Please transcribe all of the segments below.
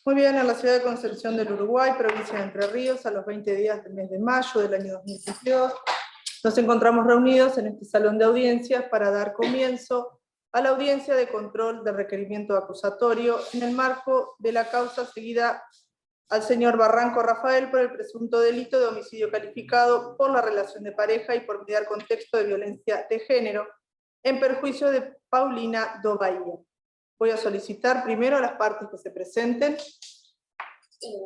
Muy bien, en la ciudad de Concepción del Uruguay, provincia de Entre Ríos, a los 20 días del mes de mayo del año 2022, nos encontramos reunidos en este salón de audiencias para dar comienzo a la audiencia de control del requerimiento acusatorio en el marco de la causa seguida al señor Barranco Rafael por el presunto delito de homicidio calificado por la relación de pareja y por mediar contexto de violencia de género en perjuicio de Paulina do Bahía. Voy a solicitar primero a las partes que se presenten.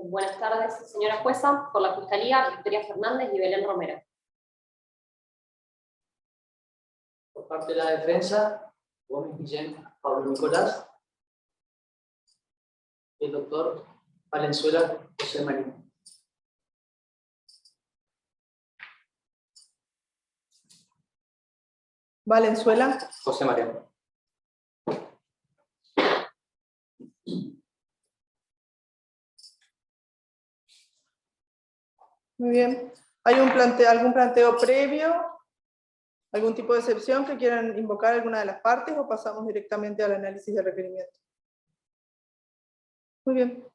Buenas tardes, señora jueza. Por la Fiscalía, Victoria Fernández y Belén Romero. Por parte de la defensa, Gómez Guillén, Pablo Nicolás, y el doctor Valenzuela José María. Valenzuela. José María. Muy bien. ¿Hay algún planteo previo? ¿Algún tipo de excepción que quieran invocar alguna de las partes o pasamos directamente al análisis del requerimiento? Muy bien.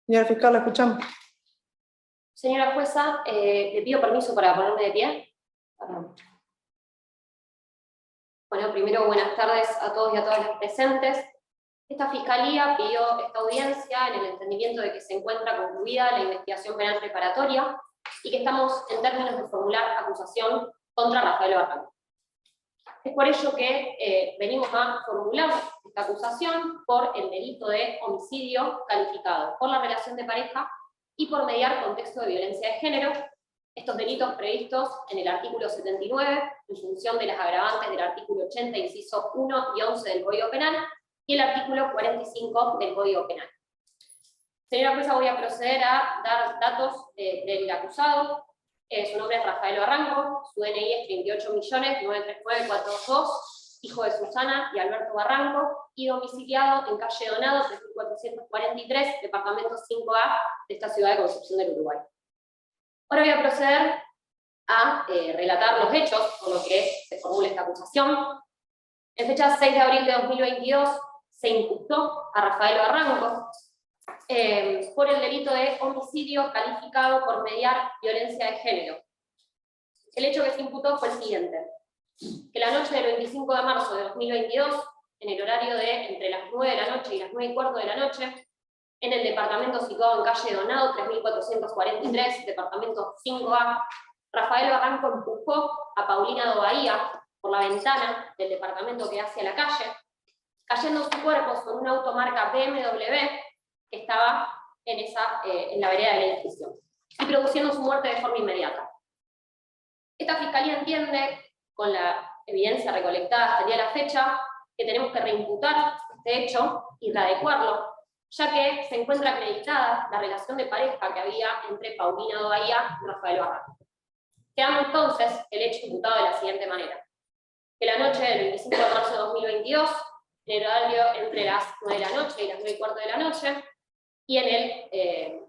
Señora fiscal, la escuchamos. Señora jueza, le pido permiso para ponerme de pie. Bueno, primero buenas tardes a todos y a todas las presentes. Esta Fiscalía pidió esta audiencia en el entendimiento de que se encuentra concluida la investigación penal preparatoria y que estamos en términos de formular acusación contra Rafael Barranco. Es por ello que venimos a formular esta acusación por el delito de homicidio calificado por la relación de pareja y por mediar contexto de violencia de género. Estos delitos previstos en el artículo 79, en función de las agravantes del artículo 80, inciso 1 y 11 del Código Penal, y el artículo 45 del Código Penal. Señora jueza, voy a proceder a dar datos del acusado. Su nombre es Rafael Barranco, su DNI es 38.939.422, hijo de Susana y Alberto Barranco, y domiciliado en calle Donado, 3443, departamento 5A de esta ciudad de Concepción del Uruguay. Ahora voy a proceder a relatar los hechos por los que se formula esta acusación. En fecha 6 de abril de 2022 se imputó a Rafael Barranco por el delito de homicidio calificado por mediar violencia de género. El hecho que se imputó fue el siguiente: que la noche del 25 de marzo de 2022, en el horario de entre las 9 de la noche y las 9:15 de la noche, en el departamento situado en calle Donado, 3443, departamento 5A, Rafael Barranco empujó a Paulina do Bahía por la ventana del departamento que da hacia la calle, cayendo su cuerpo sobre un auto marca BMW que estaba en la vereda del edificio, y produciendo su muerte de forma inmediata. Esta Fiscalía entiende, con la evidencia recolectada hasta el día de la fecha, que tenemos que reimputar este hecho y readecuarlo, ya que se encuentra acreditada la relación de pareja que había entre Paulina do Bahía y Rafael Barranco. Quedando entonces el hecho imputado de la siguiente manera: que la noche del 25 de marzo de 2022, en el horario entre las 9 de la noche y las 9:15 de la noche, y en el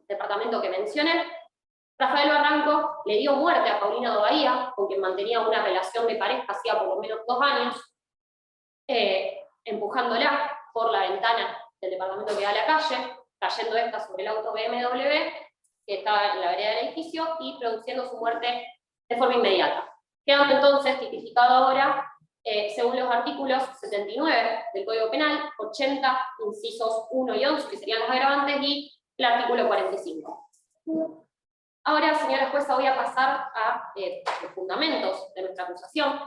departamento que mencioné, Rafael Barranco le dio muerte a Paulina do Bahía, con quien mantenía una relación de pareja hacía por lo menos 2 años, empujándola por la ventana del departamento que da a la calle, cayendo esta sobre el auto BMW que estaba en la vereda del edificio y produciendo su muerte de forma inmediata. Quedando entonces tipificado ahora, según los artículos 79 del Código Penal, 80, incisos 1 y 11, que serían los agravantes, y el artículo 45. Ahora, señora jueza, voy a pasar a los fundamentos de nuestra acusación.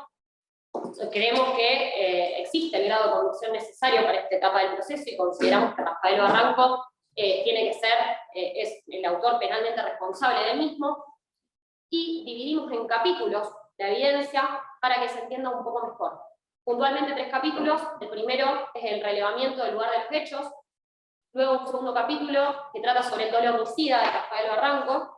Creemos que existe el grado de conducción necesario para esta etapa del proceso y consideramos que Rafael Barranco tiene que ser es el autor penalmente responsable del mismo, y dividimos en capítulos la evidencia para que se entienda un poco mejor. Puntualmente 3 capítulos. El primero es el relevamiento del lugar de los hechos, luego un segundo capítulo que trata sobre el dolo homicida de Rafael Barranco,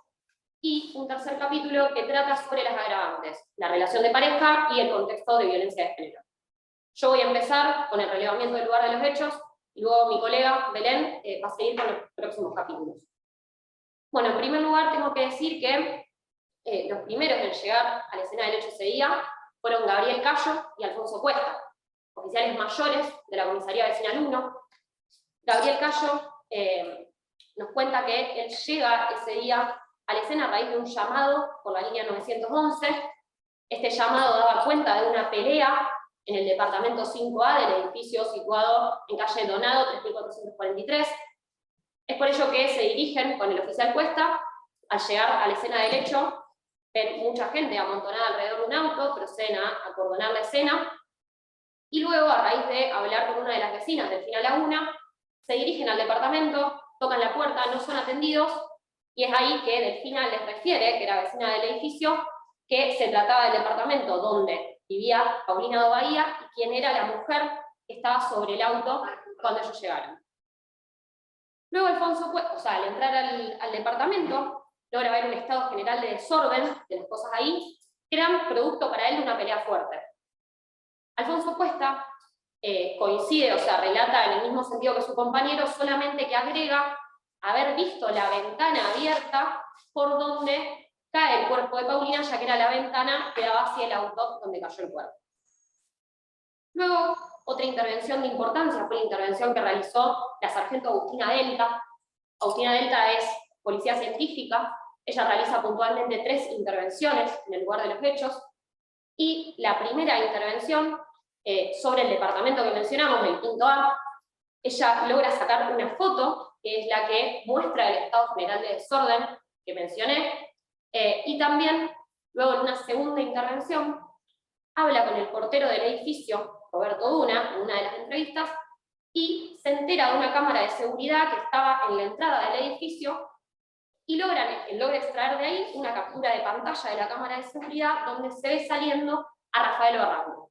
y un tercer capítulo que trata sobre las agravantes, la relación de pareja y el contexto de violencia de género. Yo voy a empezar con el relevamiento del lugar de los hechos, y luego mi colega Belén va a seguir con los próximos capítulos. Bueno, en primer lugar tengo que decir que los primeros en llegar a la escena del hecho ese día fueron Gabriel Cayo y Alfonso Cuesta, oficiales mayores de la Comisaría Vecinal 1. Gabriel Cayo nos cuenta que él llega ese día a la escena a raíz de un llamado por la línea 911. Este llamado daba cuenta de una pelea en el departamento 5A del edificio situado en calle Donado 3443. Es por ello que se dirigen con el oficial Cuesta. Al llegar a la escena del hecho, ven mucha gente amontonada alrededor de un auto, proceden a acordonar la escena, y luego, a raíz de hablar con una de las vecinas del Delfina Laguna, se dirigen al departamento, tocan la puerta, no son atendidos, y es ahí que Delfina les refiere, que era vecina del edificio, que se trataba del departamento donde vivía Paulina do Bahía y quién era la mujer que estaba sobre el auto cuando ellos llegaron. Luego Alfonso, al entrar al departamento, logra ver un estado general de desorden de las cosas ahí, que eran producto para él de una pelea fuerte. Alfonso Cuesta coincide, relata en el mismo sentido que su compañero, solamente que agrega haber visto la ventana abierta por donde cae el cuerpo de Paulina, ya que era la ventana que daba hacia el auto donde cayó el cuerpo. Luego, otra intervención de importancia fue la intervención que realizó la sargento Agustina Delta. Agustina Delta es policía científica. Ella realiza puntualmente 3 intervenciones en el lugar de los hechos, y la primera intervención sobre el departamento que mencionamos, el 5A, ella logra sacar una foto, que es la que muestra el estado general de desorden que mencioné, y también, luego en una segunda intervención, habla con el portero del edificio, Roberto Duna, en una de las entrevistas, y se entera de una cámara de seguridad que estaba en la entrada del edificio, y logra extraer de ahí una captura de pantalla de la cámara de seguridad donde se ve saliendo a Rafael Barranco.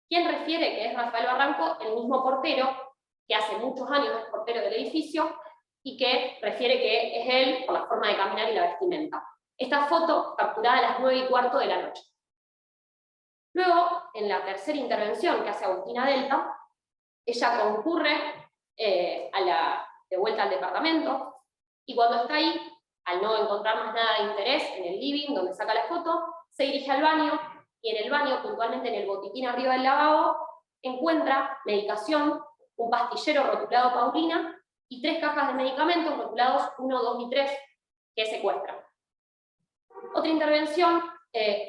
¿Quién refiere que es Rafael Barranco? El mismo portero, que hace muchos años es portero del edificio, y que refiere que es él por la forma de caminar y la vestimenta. Esta foto capturada a las 9:15 de la noche. Luego, en la tercera intervención que hace Agustina Delta, ella concurre de vuelta al departamento, y cuando está ahí, al no encontrar más nada de interés en el living donde saca la foto, se dirige al baño, y en el baño, puntualmente en el botiquín arriba del lavabo, encuentra medicación, un pastillero rotulado Paulina, y 3 cajas de medicamentos rotulados 1, 2 y 3, que secuestra. Otra intervención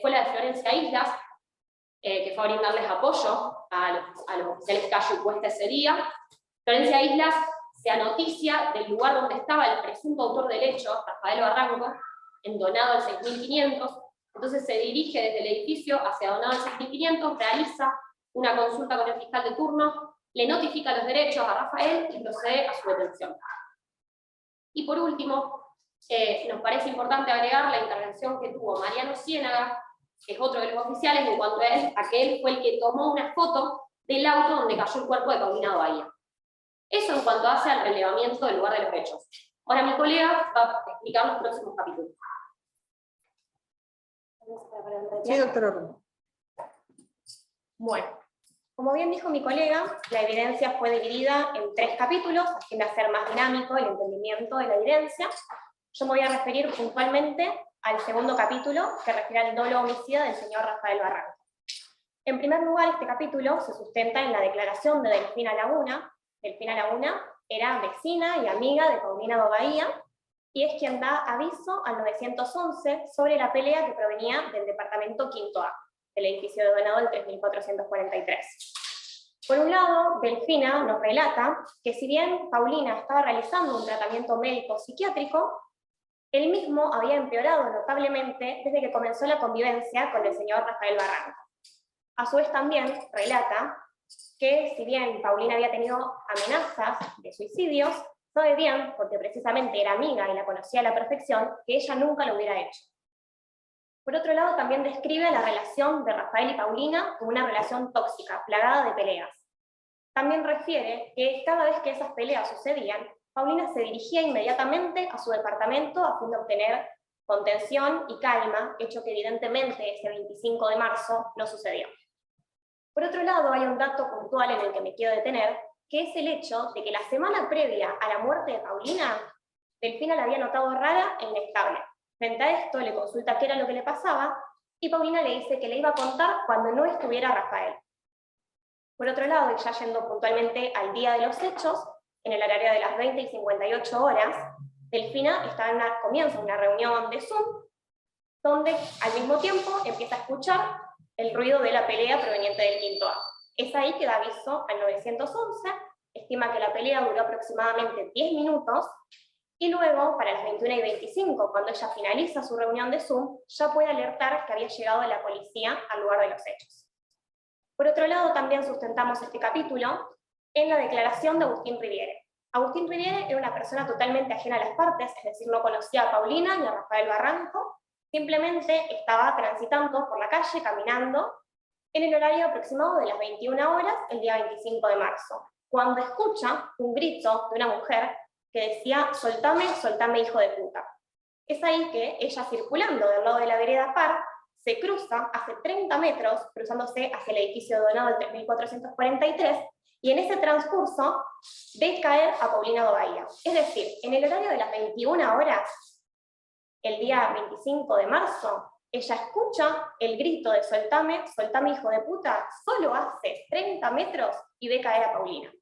fue la de Florencia Islas, que fue a brindarles apoyo a los oficiales Cayo y Cuesta ese día. Florencia Islas se anoticia del lugar donde estaba el presunto autor del hecho, Rafael Barranco, en Donado al 6500, entonces se dirige desde el edificio hacia Donado al 6500, realiza una consulta con el fiscal de turno, le notifica los derechos a Rafael y procede a su detención. Y por último, nos parece importante agregar la intervención que tuvo Mariano Ciénaga, que es otro de los oficiales, en cuanto a él fue el que tomó una foto del auto donde cayó el cuerpo de Paulina do Bahía. Eso en cuanto hace al relevamiento del lugar de los hechos. Ahora mi colega va a explicar los próximos capítulos. Sí, doctora Romo. Bueno, como bien dijo mi colega, la evidencia fue dividida en 3 capítulos, a fin de hacer más dinámico el entendimiento de la evidencia. Yo me voy a referir puntualmente al segundo capítulo, que refiere al dolo homicida del señor Rafael Barranco. En primer lugar, este capítulo se sustenta en la declaración de Delfina Laguna. Delfina Laguna era vecina y amiga de Paulina do Bahía, y es quien da aviso al 911 sobre la pelea que provenía del departamento 5A, del edificio de Donado del 3443. Por un lado, Delfina nos relata que si bien Paulina estaba realizando un tratamiento médico psiquiátrico, él mismo había empeorado notablemente desde que comenzó la convivencia con el señor Rafael Barranco. A su vez también relata que si bien Paulina había tenido amenazas de suicidios, sabe bien, porque precisamente era amiga y la conocía a la perfección, que ella nunca lo hubiera hecho. Por otro lado, también describe la relación de Rafael y Paulina como una relación tóxica, plagada de peleas. También refiere que cada vez que esas peleas sucedían, Paulina se dirigía inmediatamente a su departamento a fin de obtener contención y calma, hecho que evidentemente ese 25 de marzo no sucedió. Por otro lado, hay un dato puntual en el que me quiero detener, que es el hecho de que la semana previa a la muerte de Paulina, Delfina la había notado rara e inestable. Frente a esto, le consulta qué era lo que le pasaba, y Paulina le dice que le iba a contar cuando no estuviera Rafael. Por otro lado, y ya yendo puntualmente al día de los hechos, en el horario de las 20:58, Delfina comienza una reunión de Zoom, donde al mismo tiempo empieza a escuchar el ruido de la pelea proveniente del quinto A. Es ahí que da aviso al 911, estima que la pelea duró aproximadamente 10 minutos, y luego, para las 21:25, cuando ella finaliza su reunión de Zoom, ya puede alertar que había llegado la policía al lugar de los hechos. Por otro lado, también sustentamos este capítulo en la declaración de Agustín Riviere. Agustín Riviere era una persona totalmente ajena a las partes, es decir, no conocía a Paulina ni a Rafael Barranco, simplemente estaba transitando por la calle, caminando, en el horario aproximado de las 21 horas, el día 25 de marzo, cuando escucha un grito de una mujer que decía: soltame, soltame, hijo de puta. Es ahí que ella, circulando del lado de la vereda Par, se cruza hace 30 metros, cruzándose hacia el edificio Donado del 3443, y en ese transcurso ve caer a Paulina Dobahía. Es decir, en el horario de las 21 horas, el día 25 de marzo, ella escucha el grito de soltame, soltame, hijo de puta, solo hace 30 metros y ve caer a Paulina.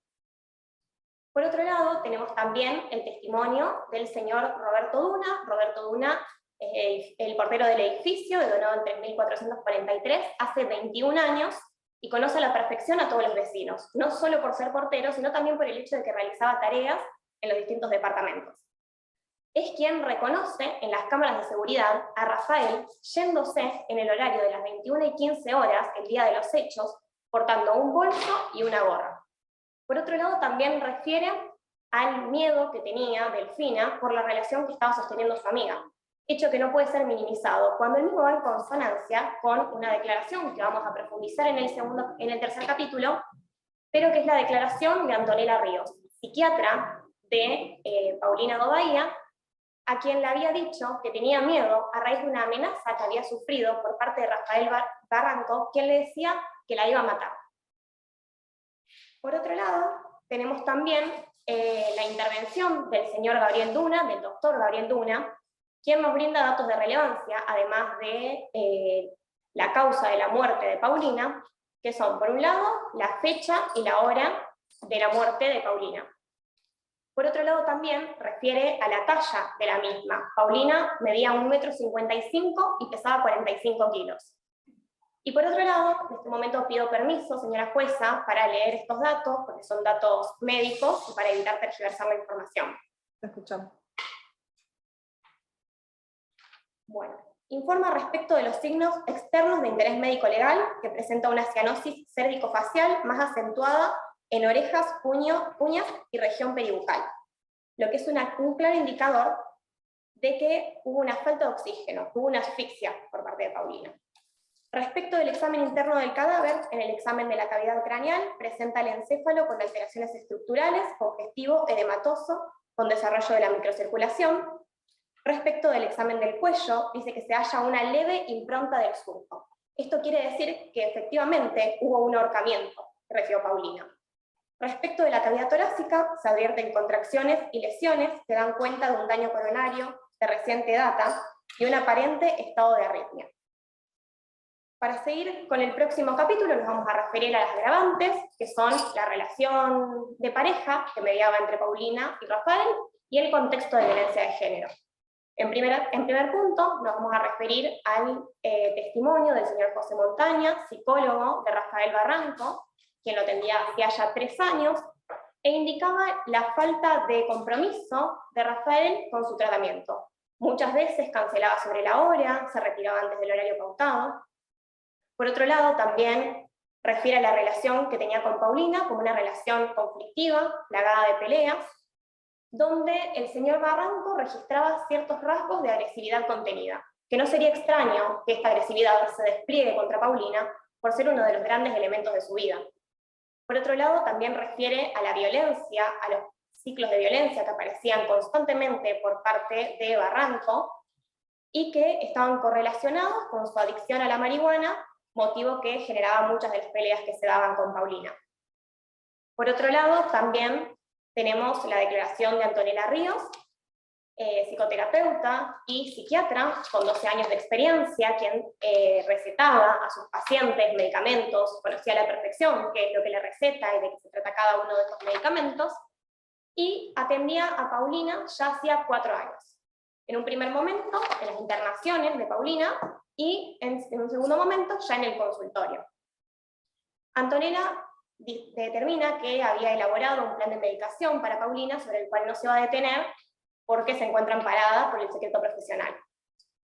Por otro lado, tenemos también el testimonio del señor Roberto Duna. Roberto Duna es el portero del edificio de Donado en 3443, hace 21 años, y conoce a la perfección a todos los vecinos, no solo por ser portero, sino también por el hecho de que realizaba tareas en los distintos departamentos. Es quien reconoce en las cámaras de seguridad a Rafael yéndose en el horario de las 21:15 horas, el día de los hechos, portando un bolso y una gorra. Por otro lado, también refiere al miedo que tenía Delfina por la relación que estaba sosteniendo su amiga, hecho que no puede ser minimizado, cuando el mismo va en consonancia con una declaración que vamos a profundizar en el tercer capítulo, pero que es la declaración de Antonella Ríos, psiquiatra de Paulina Dobahía, a quien le había dicho que tenía miedo a raíz de una amenaza que había sufrido por parte de Rafael Barranco, quien le decía que la iba a matar. Por otro lado, tenemos también la intervención del señor Gabriel Duna, del doctor Gabriel Duna, quien nos brinda datos de relevancia, además de la causa de la muerte de Paulina, que son, por un lado, la fecha y la hora de la muerte de Paulina. Por otro lado, también refiere a la talla de la misma. Paulina medía 1,55 m y pesaba 45 kilos. Y por otro lado, en este momento pido permiso, señora jueza, para leer estos datos, porque son datos médicos y para evitar tergiversar la información. Te escuchamos. Bueno, informa respecto de los signos externos de interés médico-legal, que presenta una cianosis cérvico-facial más acentuada en orejas, uñas y región peribucal, lo que es un claro indicador de que hubo una falta de oxígeno, hubo una asfixia por parte de Paulina. Respecto del examen interno del cadáver, en el examen de la cavidad craneal presenta el encéfalo con alteraciones estructurales, congestivo, edematoso, con desarrollo de la microcirculación. Respecto del examen del cuello, dice que se halla una leve impronta del surco. Esto quiere decir que efectivamente hubo un ahorcamiento, refirió Paulina. Respecto de la cavidad torácica, se advierten contracciones y lesiones que dan cuenta de un daño coronario de reciente data y un aparente estado de arritmia. Para seguir con el próximo capítulo nos vamos a referir a las agravantes, que son la relación de pareja que mediaba entre Paulina y Rafael, y el contexto de violencia de género. En primer punto nos vamos a referir al testimonio del señor José Montaña, psicólogo de Rafael Barranco, quien lo atendía hacía ya 3 años, e indicaba la falta de compromiso de Rafael con su tratamiento. Muchas veces cancelaba sobre la hora, se retiraba antes del horario pautado. Por otro lado, también refiere a la relación que tenía con Paulina como una relación conflictiva, plagada de peleas, donde el señor Barranco registraba ciertos rasgos de agresividad contenida, que no sería extraño que esta agresividad se despliegue contra Paulina por ser uno de los grandes elementos de su vida. Por otro lado, también refiere a la violencia, a los ciclos de violencia que aparecían constantemente por parte de Barranco y que estaban correlacionados con su adicción a la marihuana, motivo que generaba muchas de las peleas que se daban con Paulina. Por otro lado, también tenemos la declaración de Antonella Ríos, psicoterapeuta y psiquiatra con 12 años de experiencia, quien recetaba a sus pacientes medicamentos, conocía a la perfección qué es lo que le receta y de qué se trata cada uno de estos medicamentos, y atendía a Paulina ya hacía 4 años. En un primer momento, en las internaciones de Paulina, y en un segundo momento, ya en el consultorio. Antonella determina que había elaborado un plan de medicación para Paulina, sobre el cual no se va a detener, porque se encuentra amparada por el secreto profesional.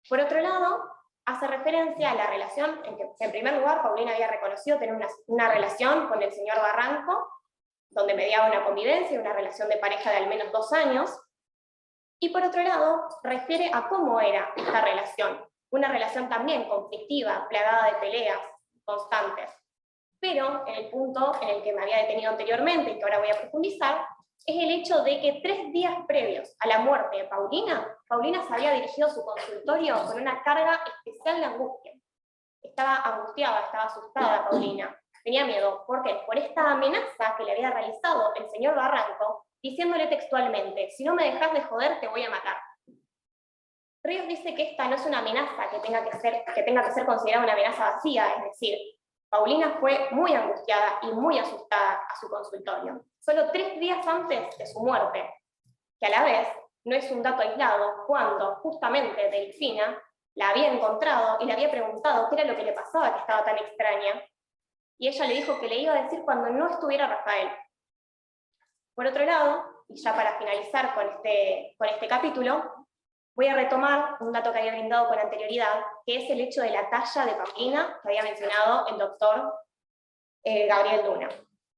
Por otro lado, hace referencia a la relación en que, en primer lugar, Paulina había reconocido tener una relación con el señor Barranco, donde mediaba una convivencia y una relación de pareja de al menos 2 años, y por otro lado, refiere a cómo era esta relación, una relación también conflictiva, plagada de peleas constantes. Pero en el punto en el que me había detenido anteriormente, y que ahora voy a profundizar, es el hecho de que 3 días previos a la muerte de Paulina, Paulina se había dirigido a su consultorio con una carga especial de angustia. Estaba angustiada, estaba asustada Paulina. Tenía miedo. ¿Por qué? Por esta amenaza que le había realizado el señor Barranco, diciéndole textualmente: si no me dejas de joder, te voy a matar. Ríos dice que esta no es una amenaza que tenga que ser considerada una amenaza vacía, es decir, Paulina fue muy angustiada y muy asustada a su consultorio, solo 3 días antes de su muerte, que a la vez no es un dato aislado, cuando justamente Delfina la había encontrado y le había preguntado qué era lo que le pasaba, que estaba tan extraña, y ella le dijo que le iba a decir cuando no estuviera Rafael. Por otro lado, y ya para finalizar con este capítulo, voy a retomar un dato que había brindado con anterioridad, que es el hecho de la talla de Paulina, que había mencionado el doctor Gabriel Luna,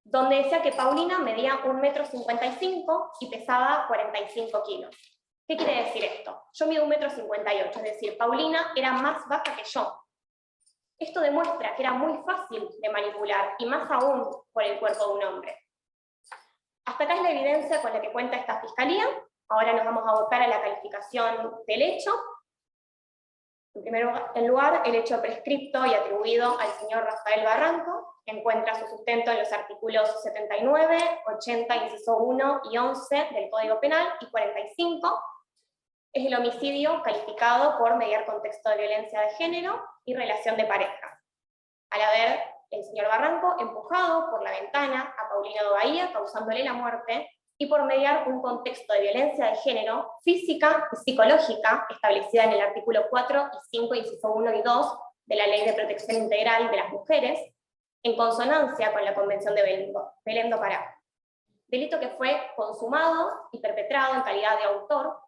donde decía que Paulina medía 1,55 m y pesaba 45 kilos. ¿Qué quiere decir esto? Yo mido 1,58 m, es decir, Paulina era más baja que yo. Esto demuestra que era muy fácil de manipular, y más aún por el cuerpo de un hombre. Hasta acá es la evidencia con la que cuenta esta fiscalía. Ahora nos vamos a abocar a la calificación del hecho. En primer lugar, el hecho prescripto y atribuido al señor Rafael Barranco encuentra su sustento en los artículos 79, 80, inciso 1 y 11 del Código Penal, y 45, es el homicidio calificado por mediar contexto de violencia de género y relación de pareja, al haber el señor Barranco empujado por la ventana a Paulina de Bahía, causándole la muerte, y por mediar un contexto de violencia de género física y psicológica establecida en el artículo 4 y 5, inciso 1 y 2 de la Ley de Protección Integral de las Mujeres, en consonancia con la Convención de Belém do Pará. Delito que fue consumado y perpetrado en calidad de autor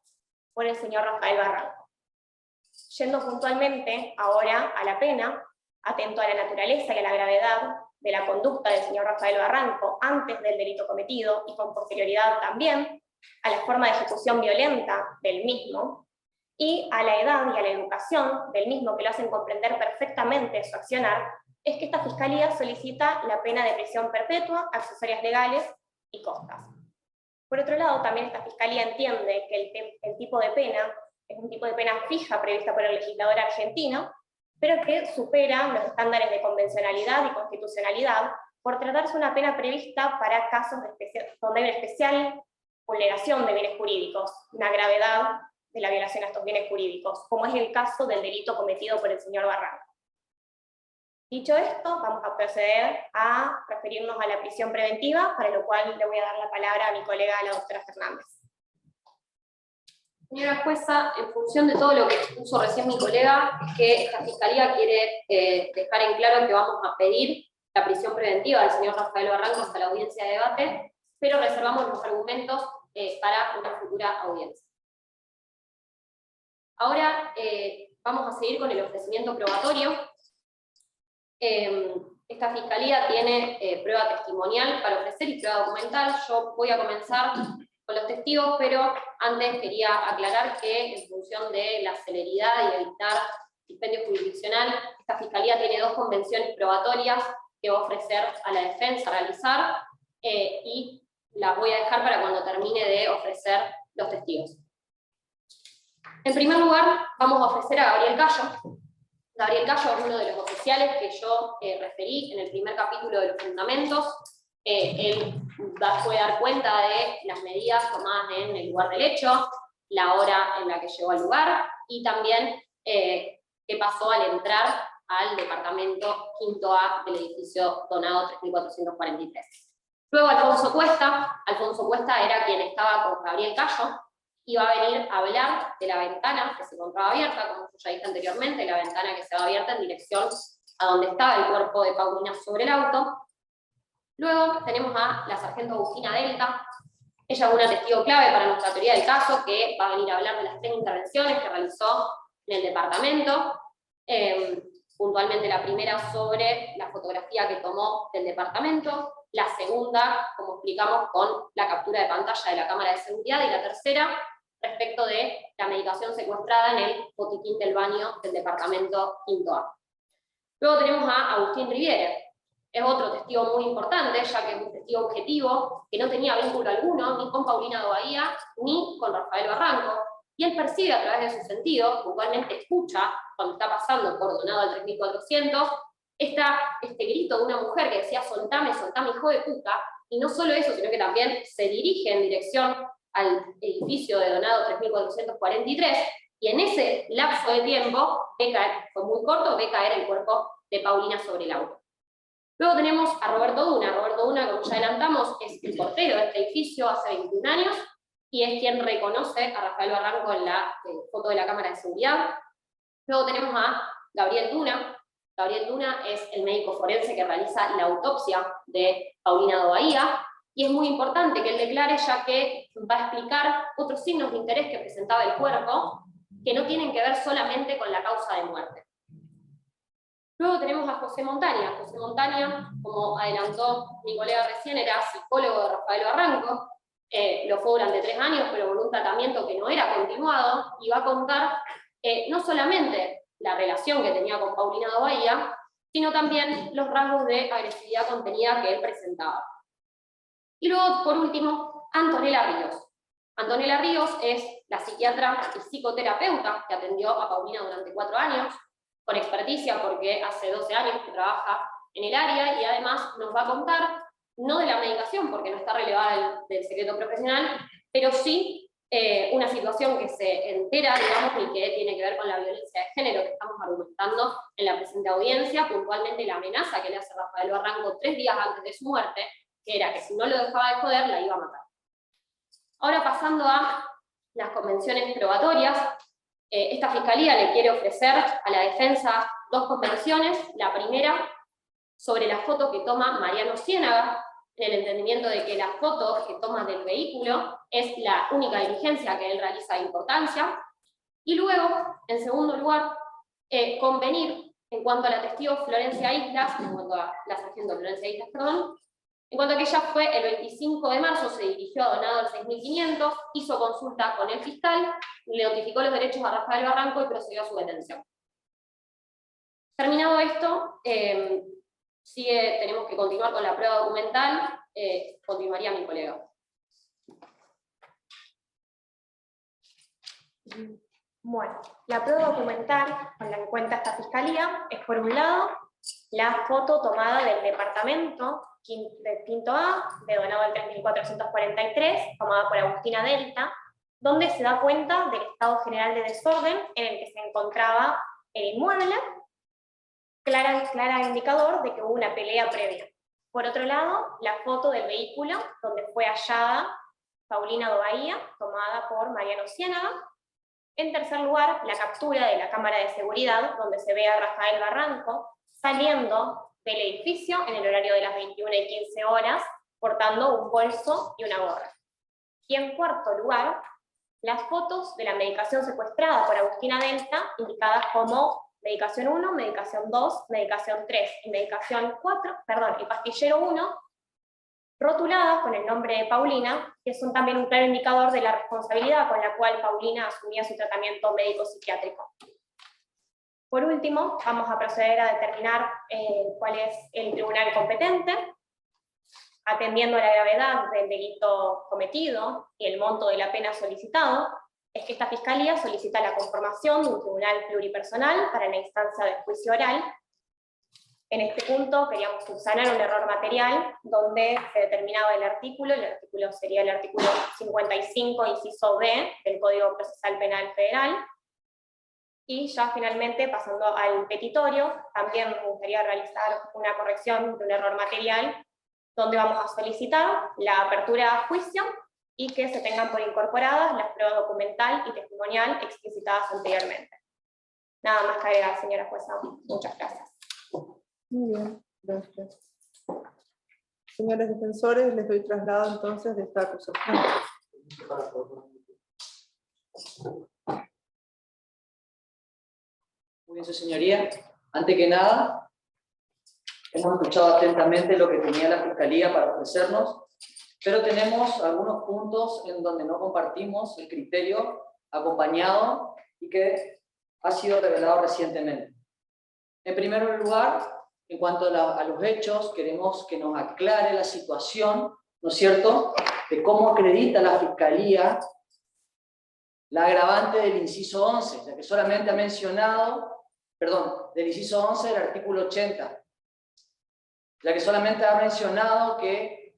por el señor Rafael Barranco. Yendo puntualmente ahora a la pena, atento a la naturaleza y a la gravedad de la conducta del señor Rafael Barranco antes del delito cometido, y con posterioridad también a la forma de ejecución violenta del mismo, y a la edad y a la educación del mismo, que lo hacen comprender perfectamente su accionar, es que esta Fiscalía solicita la pena de prisión perpetua, accesorias legales y costas. Por otro lado, también esta Fiscalía entiende que el tipo de pena es un tipo de pena fija prevista por el legislador argentino, pero que supera los estándares de convencionalidad y constitucionalidad, por tratarse una pena prevista para casos donde hay una especial vulneración de bienes jurídicos, una gravedad de la violación a estos bienes jurídicos, como es el caso del delito cometido por el señor Barranco. Dicho esto, vamos a proceder a referirnos a la prisión preventiva, para lo cual le voy a dar la palabra a mi colega, la doctora Fernández. Señora jueza, en función de todo lo que expuso recién mi colega, es que esta Fiscalía quiere dejar en claro que vamos a pedir la prisión preventiva del señor Rafael Barranco hasta la audiencia de debate, pero reservamos los argumentos para una futura audiencia. Ahora vamos a seguir con el ofrecimiento probatorio. Esta Fiscalía tiene prueba testimonial para ofrecer y prueba documental. Yo voy a comenzar con los testigos, pero antes quería aclarar que en función de la celeridad y evitar dispendio jurisdiccional, esta Fiscalía tiene 2 convenciones probatorias que va a ofrecer a la defensa realizar, y las voy a dejar para cuando termine de ofrecer los testigos. En primer lugar, vamos a ofrecer a Gabriel Cayo. Gabriel Cayo es uno de los oficiales que yo referí en el primer capítulo de los fundamentos. Él puede dar cuenta de las medidas tomadas en el lugar del hecho, la hora en la que llegó al lugar, y también qué pasó al entrar al departamento 5A del edificio Donado 3443. Luego Alfonso Cuesta era quien estaba con Gabriel Cayo, iba a venir a hablar de la ventana que se encontraba abierta, como yo ya dije anteriormente, la ventana que se va abierta en dirección a donde estaba el cuerpo de Paulina sobre el auto. Luego tenemos a la sargento Agustina Delta. Ella es una testigo clave para nuestra teoría del caso, que va a venir a hablar de las 3 intervenciones que realizó en el departamento. Puntualmente la primera sobre la fotografía que tomó del departamento, la segunda, como explicamos, con la captura de pantalla de la cámara de seguridad, y la tercera, respecto de la medicación secuestrada en el botiquín del baño del departamento quinto A. Luego tenemos a Agustín Riviere. Es otro testigo muy importante, ya que es un testigo objetivo, que no tenía vínculo alguno, ni con Paulina de Bahía, ni con Rafael Barranco, y él percibe a través de sus sentidos, puntualmente escucha, cuando está pasando por Donado al 3400, este grito de una mujer que decía soltame, soltame, hijo de puta, y no solo eso, sino que también se dirige en dirección al edificio de Donado 3443, y en ese lapso de tiempo, fue muy corto, ve caer el cuerpo de Paulina sobre el auto. Luego tenemos a Roberto Duna, como ya adelantamos, es el portero de este edificio hace 21 años, y es quien reconoce a Rafael Barranco en la foto de la cámara de seguridad. Luego tenemos a Gabriel Duna. Gabriel Duna es el médico forense que realiza la autopsia de Paulina de Bahía, y es muy importante que él declare, ya que va a explicar otros signos de interés que presentaba el cuerpo, que no tienen que ver solamente con la causa de muerte. Luego tenemos a José Montaña. José Montaña, como adelantó mi colega recién, era psicólogo de Rafael Barranco, lo fue durante 3 años, pero con un tratamiento que no era continuado, y va a contar no solamente la relación que tenía con Paulina de Bahía, sino también los rasgos de agresividad contenida que él presentaba. Y luego, por último, Antonella Ríos. Antonella Ríos es la psiquiatra y psicoterapeuta que atendió a Paulina durante 4 años, con experticia porque hace 12 años que trabaja en el área, y además nos va a contar, no de la medicación porque no está relevada del secreto profesional, pero sí una situación que se entera, digamos, y que tiene que ver con la violencia de género que estamos argumentando en la presente audiencia, puntualmente la amenaza que le hace Rafael Barranco 3 días antes de su muerte, que era que si no lo dejaba de joder, la iba a matar. Ahora, pasando a las convenciones probatorias, esta fiscalía le quiere ofrecer a la defensa 2 convenciones. La primera, sobre la foto que toma Mariano Ciénaga, en el entendimiento de que la foto que toma del vehículo es la única diligencia que él realiza de importancia. Y luego, en segundo lugar, convenir en cuanto a la testigo Florencia Islas, en cuanto a la sargento Florencia Islas, perdón, en cuanto a que ella fue el 25 de marzo, se dirigió a Donado al 6500, hizo consulta con el fiscal, le notificó los derechos a Rafael Barranco y procedió a su detención. Terminado esto, tenemos que continuar con la prueba documental, continuaría mi colega. Bueno, la prueba documental con la que cuenta esta fiscalía es, por un lado, la foto tomada del departamento del quinto A, de Donado al 3443, tomada por Agustina Delta, donde se da cuenta del estado general de desorden en el que se encontraba el inmueble, clara indicador de que hubo una pelea previa. Por otro lado, la foto del vehículo donde fue hallada Paulina de Bahía, tomada por Mariano Ciénaga. En tercer lugar, la captura de la cámara de seguridad, donde se ve a Rafael Barranco saliendo del edificio en el horario de las 21:15 horas, portando un bolso y una gorra. Y en cuarto lugar, las fotos de la medicación secuestrada por Agustina Delta, indicadas como medicación 1, medicación 2, medicación 3 y medicación 4, perdón, y pastillero 1, rotuladas con el nombre de Paulina, que son también un claro indicador de la responsabilidad con la cual Paulina asumía su tratamiento médico-psiquiátrico. Por último, vamos a proceder a determinar cuál es el tribunal competente, atendiendo a la gravedad del delito cometido y el monto de la pena solicitado. Es que esta Fiscalía solicita la conformación de un tribunal pluripersonal para la instancia de juicio oral. En este punto queríamos subsanar un error material donde se determinaba el artículo sería el artículo 55, inciso B, del Código Procesal Penal Federal. Y ya finalmente, pasando al petitorio, también me gustaría realizar una corrección de un error material donde vamos a solicitar la apertura a juicio y que se tengan por incorporadas las pruebas documental y testimonial explicitadas anteriormente. Nada más que agregar, señora jueza. Muchas gracias. Muy bien, gracias. Señores defensores, les doy traslado entonces de esta acusación. Muy bien, su señoría. Antes que nada, hemos escuchado atentamente lo que tenía la Fiscalía para ofrecernos, pero tenemos algunos puntos en donde no compartimos el criterio acompañado y que ha sido revelado recientemente. En primer lugar, en cuanto a los hechos, queremos que nos aclare la situación, ¿no es cierto?, de cómo acredita la Fiscalía la agravante del inciso 11, ya que solamente ha mencionado, perdón, del inciso 11 del artículo 80, ya que solamente ha mencionado que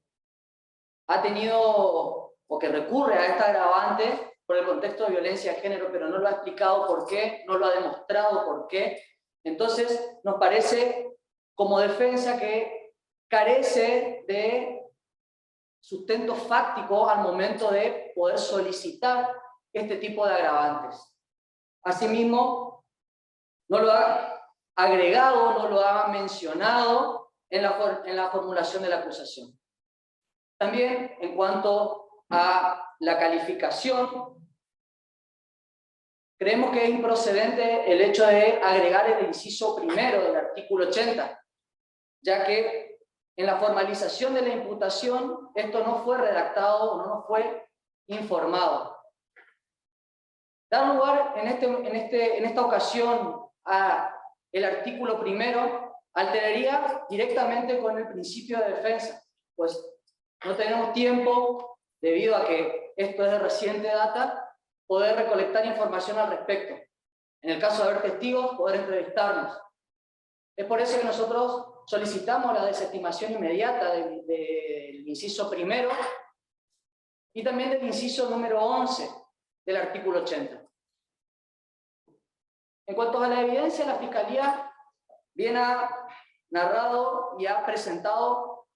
ha tenido o que recurre a esta agravante por el contexto de violencia de género, pero no lo ha explicado por qué, no lo ha demostrado por qué. Entonces, nos parece como defensa que carece de sustento fáctico al momento de poder solicitar este tipo de agravantes. Asimismo, no lo ha agregado, no lo ha mencionado en la formulación de la acusación. También, en cuanto a la calificación, creemos que es improcedente el hecho de agregar el inciso primero del artículo 80, ya que en la formalización de la imputación esto no fue redactado, no nos fue informado. Dar lugar en esta ocasión al artículo primero alteraría directamente con el principio de defensa, pues no tenemos tiempo, debido a que esto es de reciente data, poder recolectar información al respecto. En el caso de haber testigos, poder entrevistarnos. Es por eso que nosotros solicitamos la desestimación inmediata del inciso primero y también del inciso número 11 del artículo 80. En cuanto a la evidencia, la Fiscalía bien ha narrado y ha presentado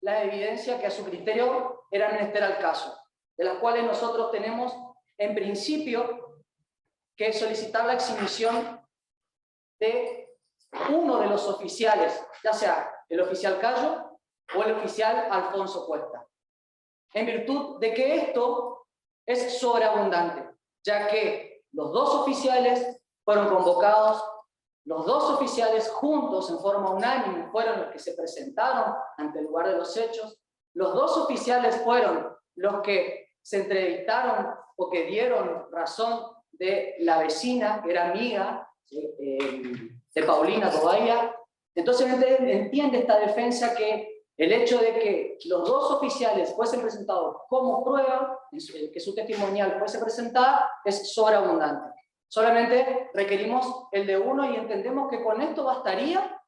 la evidencia que a su criterio era menester al caso, de las cuales nosotros tenemos en principio que solicitar la exhibición de uno de los oficiales, ya sea el oficial Cayo o el oficial Alfonso Cuesta, en virtud de que esto es sobreabundante, ya que los dos oficiales fueron convocados, los dos oficiales juntos en forma unánime fueron los que se presentaron ante el lugar de los hechos, los dos oficiales fueron los que se entrevistaron o que dieron razón de la vecina, que era amiga de Paulina Tobaya. Entonces entiende esta defensa que el hecho de que los dos oficiales fuesen presentados como prueba, que su testimonial fuese presentada, es sobreabundante. Solamente requerimos el de uno y entendemos que con esto bastaría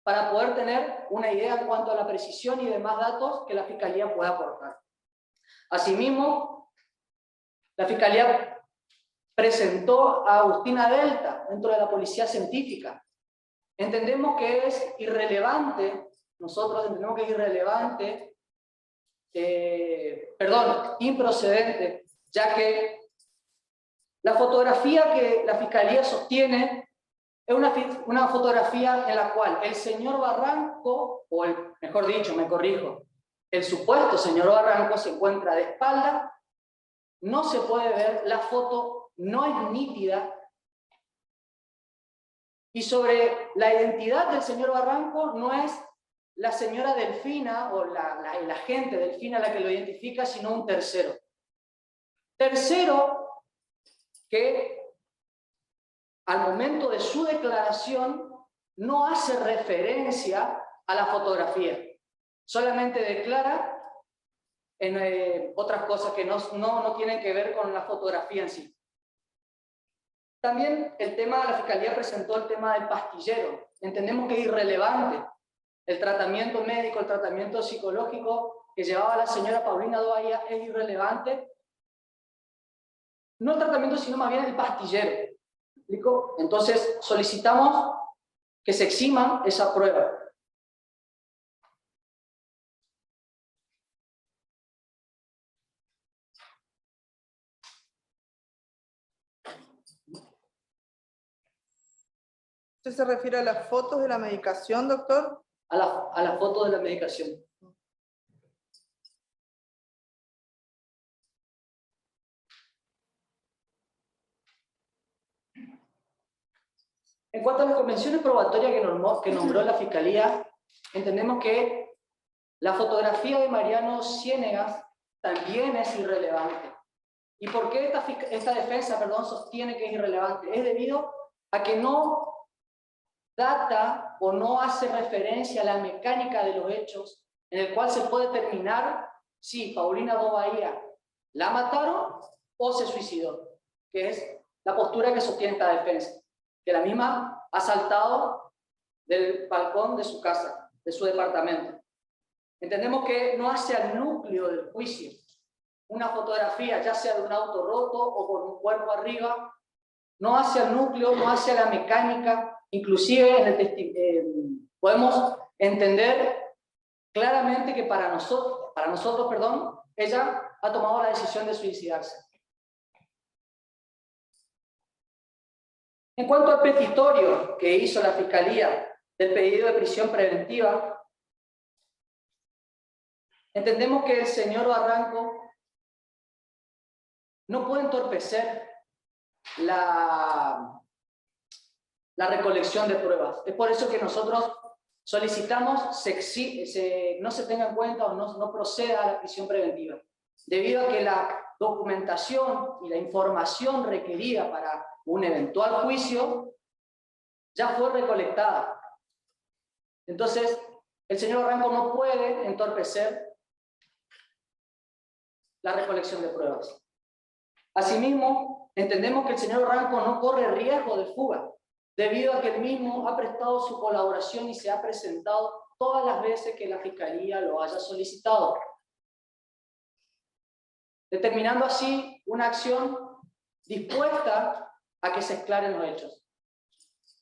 para poder tener una idea en cuanto a la precisión y demás datos que la Fiscalía pueda aportar. Asimismo, la Fiscalía presentó a Agustina Delta dentro de la Policía Científica. Entendemos que es irrelevante, nosotros entendemos que es irrelevante, improcedente, ya que la fotografía que la Fiscalía sostiene es una fotografía en la cual el señor Barranco, mejor dicho, me corrijo, el supuesto señor Barranco se encuentra de espalda, no se puede ver, la foto no es nítida, y sobre la identidad del señor Barranco no es la señora Delfina o la agente Delfina la que lo identifica, sino un tercero. Tercero que al momento de su declaración no hace referencia a la fotografía, solamente declara en otras cosas que no tienen que ver con la fotografía en sí. También la Fiscalía presentó el tema del pastillero. Entendemos que es irrelevante el tratamiento médico, el tratamiento psicológico que llevaba la señora Paulina Tobaya, es irrelevante. No el tratamiento, sino más bien el pastillero. ¿Me explico? Entonces solicitamos que se eximan esa prueba. ¿Usted se refiere a las fotos de la medicación, doctor? A la foto de la medicación. En cuanto a las convenciones probatorias que nombró la Fiscalía, entendemos que la fotografía de Mariano Ciénegas también es irrelevante. ¿Y por qué esta defensa, sostiene que es irrelevante? Es debido a que no data o no hace referencia a la mecánica de los hechos en el cual se puede determinar si Paulina Do Bahía la mataron o se suicidó, que es la postura que sostiene esta defensa, que la misma ha saltado del balcón de su casa, de su departamento. Entendemos que no hace al núcleo del juicio una fotografía, ya sea de un auto roto o con un cuerpo arriba, no hace al núcleo, no hace a la mecánica, inclusive podemos entender claramente que para nosotros, ella ha tomado la decisión de suicidarse. En cuanto al petitorio que hizo la Fiscalía del pedido de prisión preventiva, entendemos que el señor Barranco no puede entorpecer la recolección de pruebas. Es por eso que nosotros solicitamos no se tenga en cuenta o no proceda a la prisión preventiva, debido a que la documentación y la información requerida para un eventual juicio ya fue recolectada. Entonces, el señor Barranco no puede entorpecer la recolección de pruebas. Asimismo, entendemos que el señor Barranco no corre riesgo de fuga, debido a que él mismo ha prestado su colaboración y se ha presentado todas las veces que la Fiscalía lo haya solicitado, determinando así una acción dispuesta a que se aclaren los hechos.